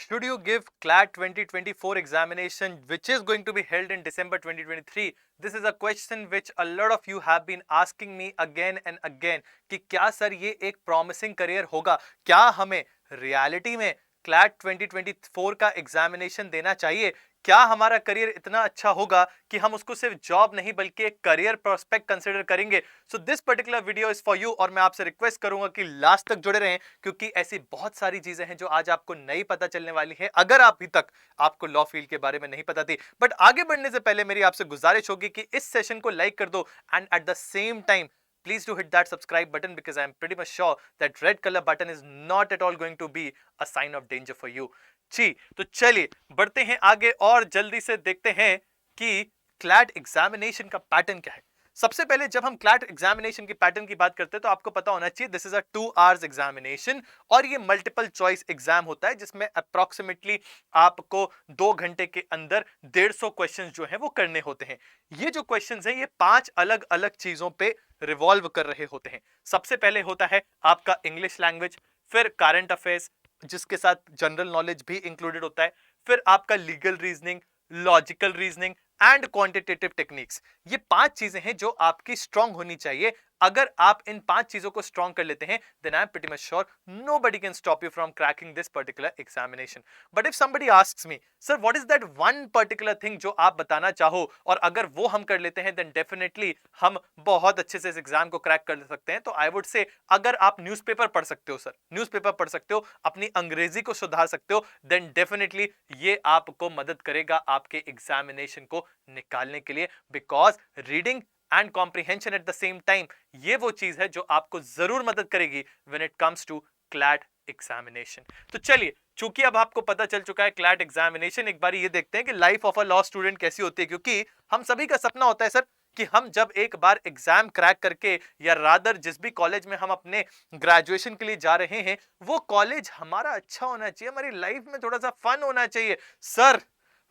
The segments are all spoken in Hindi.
Should you give CLAT 2024 examination, which is going to be held in December 2023? This is a question which a lot of you have been asking me again and again कि क्या सर ये एक promising career होगा? क्या हमें reality में CLAT 2024 का एग्जामिनेशन देना चाहिए? क्या हमारा करियर इतना अच्छा होगा कि हम उसको सिर्फ जॉब नहीं बल्कि एक करियर प्रोस्पेक्ट कंसीडर करेंगे? So this particular video is for you और मैं आपसे रिक्वेस्ट करूंगा कि लास्ट तक जुड़े रहें क्योंकि ऐसी बहुत सारी चीजें हैं जो आज आपको नहीं पता चलने वाली है अगर अभी तक आपको लॉ फील्ड के बारे में नहीं पता थी। बट आगे बढ़ने से पहले मेरी आपसे गुजारिश होगी कि इस सेशन को लाइक कर दो and eight the same time please do hit that subscribe button because I am pretty much sure that red color button is not at all going to be a sign of danger for you। जी तो चलिए बढ़ते हैं आगे और जल्दी से देखते हैं कि क्लैट एग्जामिनेशन का पैटर्न क्या है। सबसे पहले जब हम क्लैट एग्जामिनेशन के पैटर्न की बात करते हैं तो आपको पता होना चाहिए this is a 2 hours examination और ये मल्टीपल चॉइस एग्जाम होता है जिसमें अप्रोक्सीमेटली आपको 2 घंटे के अंदर 150 क्वेश्चंस जो हैं वो करने होते हैं। ये जो क्वेश्चंस हैं ये 5 अलग अलग चीजों पे रिवॉल्व कर रहे होते हैं। सबसे पहले होता है आपका इंग्लिश लैंग्वेज, फिर करंट अफेयर्स जिसके साथ जनरल नॉलेज भी इंक्लूडेड होता है, फिर आपका legal reasoning, logical reasoning and quantitative techniques. ये 5 चीजें हैं जो आपकी स्ट्रांग होनी चाहिए। अगर आप इन 5 चीजों को स्ट्रांग कर लेते हैं then I am pretty much sure nobody can stop you from cracking this particular examination. But if somebody asks me sir what is that one particular thing जो आप बताना चाहो और अगर वो हम कर लेते हैं देन डेफिनेटली हम बहुत अच्छे से इस एग्जाम को क्रैक कर सकते हैं, तो आई वुड से अगर आप न्यूज़पेपर पढ़ सकते हो सर, न्यूज़पेपर पढ़ सकते हो, अपनी अंग्रेजी को सुधार सकते हो, देन डेफिनेटली ये आपको मदद करेगा आपके एग्जामिनेशन को निकालने के लिए। Because reading and comprehension at the same time ये वो चीज है जो आपको जरूर मदद करेगी when it comes to CLAT examination. तो चलिए चूंकि अब आपको पता चल चुका है क्लैट एग्जामिनेशन, एक बार ये देखते हैं कि life of a law student कैसी होती है, क्योंकि हम सभी का सपना होता है सर कि हम जब एक बार एग्जाम क्रैक करके या रादर जिस भी कॉलेज में हम अपने ग्रेजुएशन के लिए जा रहे हैं वो कॉलेज हमारा अच्छा होना चाहिए, हमारी लाइफ में थोड़ा सा फन होना चाहिए। सर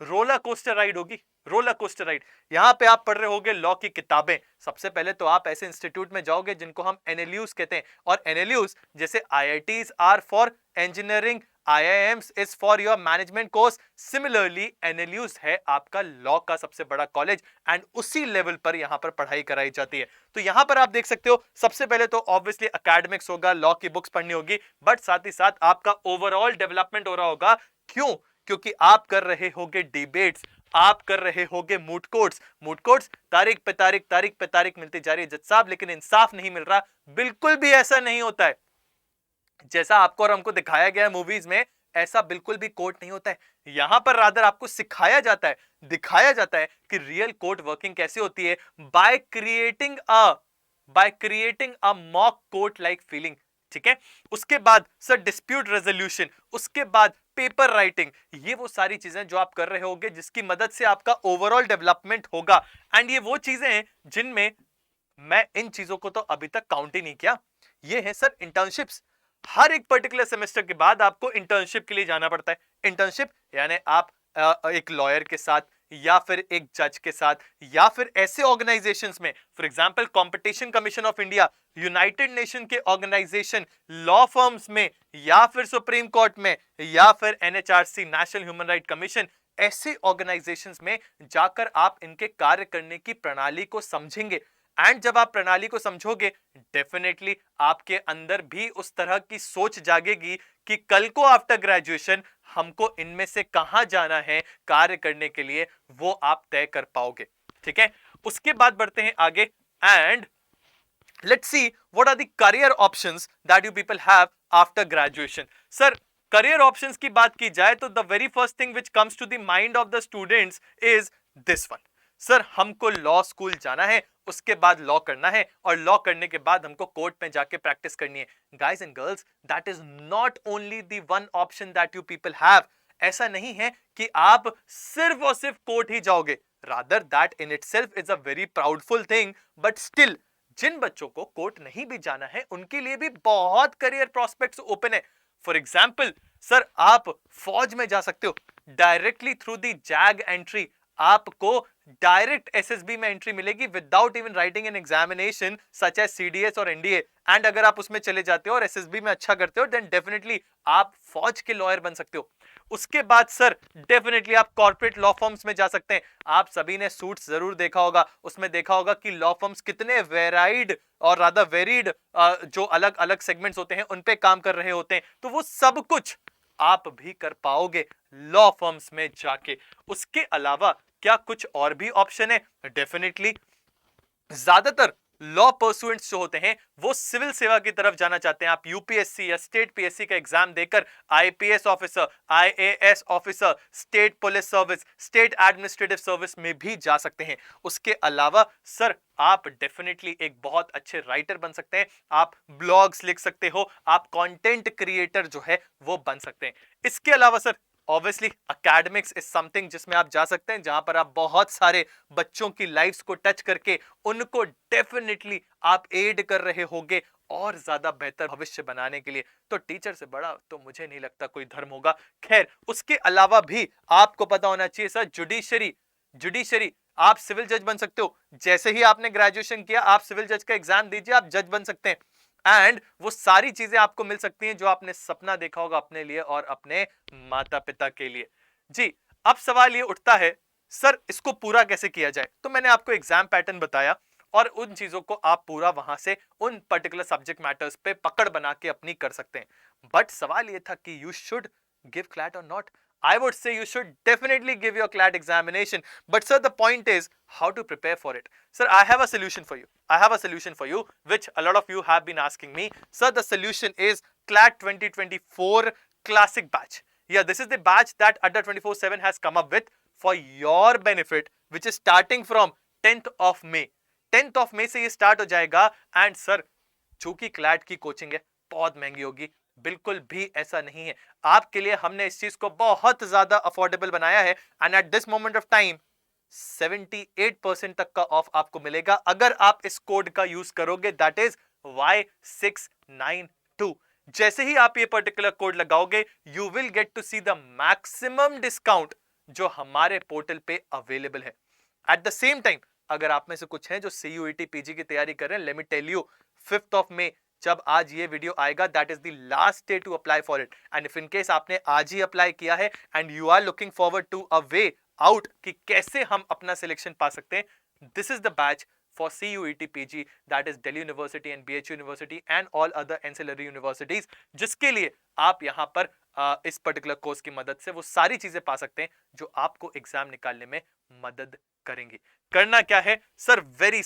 रोलर कोस्टर राइड होगी, रोलर कोस्टर राइड। यहां पे आप पढ़ रहे होगे लॉ की किताबें। सबसे पहले तो आप ऐसे इंस्टीट्यूट में जाओगे जिनको हम एनएलयूज कहते हैं, और एनएलयूज जैसे IITs are for engineering, IIMs is for your management course. Similarly NLUs है आपका लॉ का सबसे बड़ा कॉलेज एंड उसी लेवल पर यहां पर पढ़ाई कराई जाती है। तो यहां पर आप देख सकते हो सबसे पहले तो ऑब्वियसली एकेडमिक्स होगा, लॉ की बुक्स पढ़नी होगी, बट साथ ही साथ आपका ओवरऑल डेवलपमेंट हो रहा होगा। क्यों? क्योंकि आप कर रहे होगे डिबेट्स, आप कर रहे होगे मूट कोर्ट्स। मूट कोर्ट्स तारीख पे तारीख, तारीख पे तारीख मिलती जा रही है जज साहब, लेकिन इंसाफ नहीं मिल रहा। बिल्कुल भी ऐसा नहीं होता है जैसा आपको और हमको दिखाया गया है मूवीज में, ऐसा बिल्कुल भी कोर्ट नहीं होता है। यहां पर रादर आपको सिखाया जाता है, दिखाया जाता है कि रियल कोर्ट वर्किंग कैसे होती है by creating a mock court like feeling. ठीक है, उसके बाद सर डिस्प्यूट रेजोल्यूशन, उसके बाद पेपर राइटिंग, ये वो सारी चीजें जो आप कर रहे होगे जिसकी मदद से आपका ओवरऑल डेवलपमेंट होगा। एंड ये वो चीजें हैं जिनमें मैं इन चीजों को तो अभी तक काउंट ही नहीं किया। ये है सर इंटर्नशिप्स। हर एक पर्टिकुलर सेमेस्टर के बाद आपको इंटर्नशिप के लिए जाना पड़ता है। इंटर्नशिप यानी आप एक लॉयर के साथ या फिर एक जज के साथ या फिर ऐसे ऑर्गेनाइजेशंस में, for example competition commission of India, United nation के ऑर्गेनाइजेशन, लॉ फर्म्स में, या फिर सुप्रीम कोर्ट में, या फिर NHRC national human right commission, ऐसे ऑर्गेनाइजेशंस में जाकर आप इनके कार्य करने की प्रणाली को समझेंगे। एंड जब आप प्रणाली को समझोगे डेफिनेटली आपके अंदर भी उस तरह की सोच जागेगी कि कल को आफ्टर ग्रेजुएशन हमको इनमें से कहां जाना है कार्य करने के लिए, वो आप तय कर पाओगे। ठीक है, उसके बाद बढ़ते हैं आगे and let's see what are the career options that you people have after graduation. Sir career options की बात की जाए तो the very first thing which comes to the mind of the students is this one. Sir हमको लॉ स्कूल जाना है, उसके बाद लॉ करना है, और लॉ करने के बाद हमको कोर्ट में जाके प्रैक्टिस करनी है। Guys and girls, that is not only the one option that you people have. ऐसा नहीं है कि आप सिर्फ और सिर्फ कोर्ट ही जाओगे, rather that in itself is a very proudful thing, but still जिन बच्चों को कोर्ट नहीं भी जाना है उनके लिए भी बहुत करियर प्रोस्पेक्ट्स ओपन है। फॉर एग्जाम्पल सर आप फौज में जा सकते हो directly through the JAG entry. आपको डायरेक्ट एसएसबी में एंट्री मिलेगी without even writing an examination such as CDS और एनडीए। एंड अगर आप उसमें चले जाते हो और एसएसबी में अच्छा करते हो देन डेफिनेटली आप फौज के लॉयर बन सकते हो। उसके बाद सर डेफिनेटली आप कॉर्पोरेट लॉ फर्म्स में जा सकते हैं। आप सभी ने सूट्स जरूर देखा होगा, उसमें देखा होगा कि लॉ फर्म्स कितने वेराइड और रादर वेरिड जो अलग अलग सेगमेंट्स होते हैं उन पे काम कर रहे होते हैं। तो वो सब कुछ आप भी कर पाओगे लॉ फर्म्स में जाके। उसके अलावा क्या कुछ और भी ऑप्शन है? डेफिनेटली ज्यादातर लॉ परसुएंट्स जो होते हैं वो सिविल सेवा की तरफ जाना चाहते हैं। आप यूपीएससी या स्टेट पीएससी का एग्जाम देकर IPS officer, IAS officer, state police service, state administrative service में भी जा सकते हैं। उसके अलावा सर आप डेफिनेटली एक बहुत अच्छे राइटर बन सकते हैं, आप ब्लॉग्स लिख सकते हो, आप कंटेंट क्रिएटर जो है वो बन सकते हैं। इसके अलावा sir obviously academics is something जिसमें आप जा सकते हैं, जहां पर आप बहुत सारे बच्चों की लाइफ्स को टच करके उनको डेफिनेटली आप एड कर रहे होंगे और ज्यादा बेहतर भविष्य बनाने के लिए। तो टीचर से बड़ा तो मुझे नहीं लगता कोई धर्म होगा। खैर उसके अलावा भी आपको पता होना चाहिए सर, जुडिशरी आप सिविल जज बन सकते हो। जैसे ही आपने ग्रेजुएशन किया आप सिविल जज का एग्जाम दीजिए, आप जज बन सकते हैं। एंड वो सारी चीजें आपको मिल सकती हैं जो आपने सपना देखा होगा अपने लिए और अपने माता पिता के लिए। जी अब सवाल ये उठता है सर इसको पूरा कैसे किया जाए? तो मैंने आपको एग्जाम पैटर्न बताया और उन चीजों को आप पूरा वहां से उन पर्टिकुलर सब्जेक्ट मैटर्स पे पकड़ बना के अपनी कर सकते हैं। बट सवाल ये था कि यू शुड गिव क्लैट और not. I would say you should definitely give your CLAT examination. But sir, the point is how to prepare for it. Sir, I have a solution for you. I have a solution for you, which a lot of you have been asking me. Sir, the solution is CLAT 2024 Classic Batch. Yeah, this is the batch that Adda 24/7 has come up with for your benefit, which is starting from 10th of May. 10th of May से ये start हो जाएगा and sir, चूंकि CLAT की कोचिंग है बहुत महंगी होगी, बिल्कुल भी ऐसा नहीं है। आपके लिए हमने इस चीज को बहुत ज्यादा अफोर्डेबल बनाया है and at this moment of time 78% तक का ऑफ आपको मिलेगा अगर आप इस कोड का यूज करोगे, दैट इज Y692। जैसे ही आप ये पर्टिकुलर कोड लगाओगे you will get to see the maximum discount जो हमारे पोर्टल पे अवेलेबल है। एट द सेम टाइम अगर आप में से कुछ हैं जो CUET PG की तैयारी कर रहे हैं, let me tell you 5th of May जब आज ये वीडियो आएगा that is the last day to apply for it. And if in case आपने आज ही अप्लाई किया है and you are looking forward to a way out कि कैसे हम अपना सिलेक्शन पा सकते हैं, this is the batch for CUET PG, that is Delhi University and BHU University and all other ancillary universities, जिसके लिए आप यहां पर इस पर्टिकुलर कोर्स की मदद से वो सारी चीजें पा सकते हैं जो आपको एग्जाम निकालने में मदद करेंगी। करना क्या है sir? Very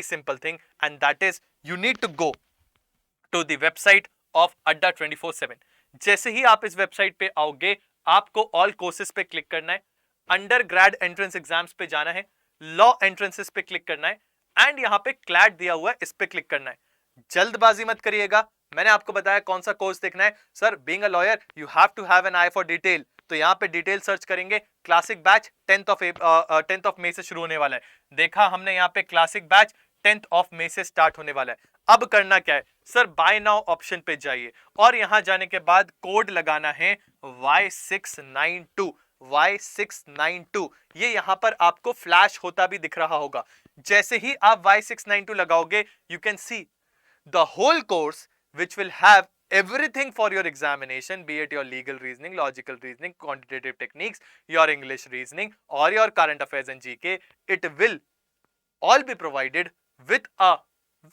simple thing and that is you need to go to the website of Adda 24/7। जैसे ही आप इस वेबसाइट पे आओगे आपको ऑल कोर्सेज पे क्लिक करना है, अंडर ग्रेड एंट्रेंस एग्जाम्स पे जाना है, लॉ एंट्रेंसेस पे क्लिक करना है एंड यहां पे क्लैट दिया हुआ है इस पे क्लिक करना है। जल्दबाजी मत करिएगा, मैंने आपको बताया कौन सा कोर्स देखना है। Sir being a lawyer you have to have an eye for detail, तो यहां पे डिटेल सर्च करेंगे। Classic batch 10th of May से शुरू होने वाला है। देखा हमने यहाँ पे classic batch 10th of May से स्टार्ट होने वाला है। अब करना क्या है सर? बाय नाउ ऑप्शन पे जाइए और यहां जाने के बाद कोड लगाना है Y692। Y692 ये यहां पर आपको फ्लैश होता भी दिख रहा होगा। जैसे ही आप Y692 लगाओगे you can see the whole course which will have everything for your examination, be it your legal reasoning, logical reasoning, quantitative techniques, your English reasoning or your current affairs and GK. It will all be provided with a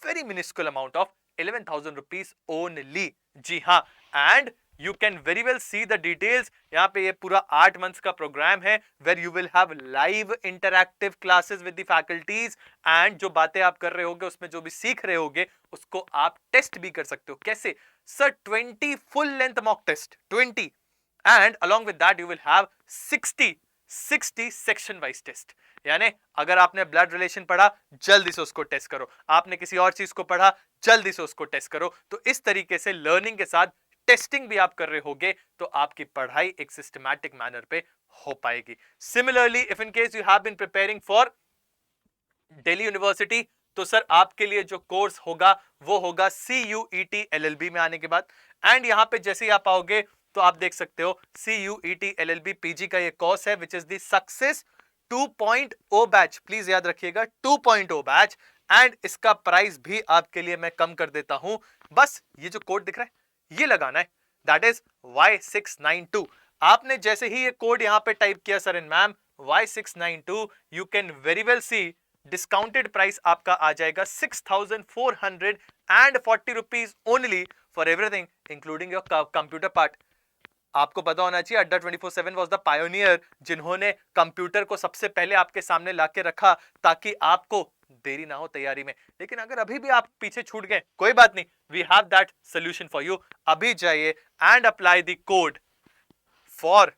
very minuscule amount of 11,000 rupees only. जी हाँ, and you can very well see the details. यहाँ पे ये पूरा 8 months का प्रोग्राम है where you will have live interactive classes with the faculties and जो बातें आप कर रहे होगे उसमें जो भी सीख रहे होगे उसको आप टेस्ट भी कर सकते हो। कैसे sir? 20 full length mock test, 20 and along with that you will have 60 section wise test. यानी अगर आपने ब्लड रिलेशन पढ़ा जल्दी से उसको टेस्ट करो, आपने किसी और चीज को पढ़ा जल्दी से उसको टेस्ट करो। तो इस तरीके से लर्निंग के साथ टेस्टिंग भी आप कर रहे होगे तो आपकी पढ़ाई एक सिस्टमैटिक मैनर पे हो पाएगी। Similarly if in case you have been preparing for Delhi university तो सर आपके लिए जो कोर्स होगा वो होगा CUET LLB में आने के बाद। एंड यहां पे जैसे ही आप आओगे तो आप देख सकते हो CUET LLB PG का ये कोर्स है which is the success 2.0 batch. Please याद रखिएगा 2.0 बैच एंड इसका प्राइस भी आपके लिए मैं कम कर देता हूं। बस ये जो कोड दिख रहा है ये लगाना है, दैट इज Y692। आपने जैसे ही ये कोड यहां पे टाइप किया sir and ma'am Y692, you can very well see discounted price आपका आ जाएगा 6,440 rupees only for everything including your computer part. आपको पता होना चाहिए अड्डा 24/7 वाज द पायोनियर जिन्होंने कंप्यूटर को सबसे पहले आपके सामने लाके रखा ताकि आपको देरी ना हो तैयारी में। लेकिन अगर अभी भी आप पीछे छूट गए, कोई बात नहीं, we have that solution for you. अभी जाइए and apply the code for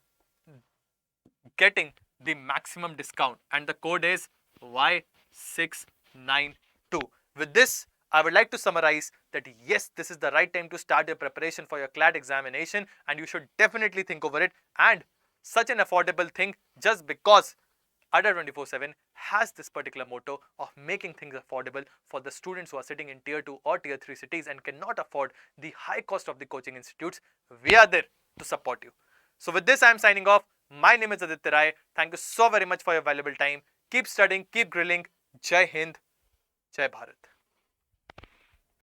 getting the maximum discount, and the code is Y692. With this, I would like to summarize that yes, this is the right time to start your preparation for your CLAT examination, and you should definitely think over it. And such an affordable thing, just because Adda 24/7 has this particular motto of making things affordable for the students who are sitting in tier 2 or tier 3 cities and cannot afford the high cost of the coaching institutes. We are there to support you. So with this, I am signing off. My name is Aditya Rai. Thank you so very much for your valuable time. Keep studying, keep grilling. Jai Hind, Jai Bharat.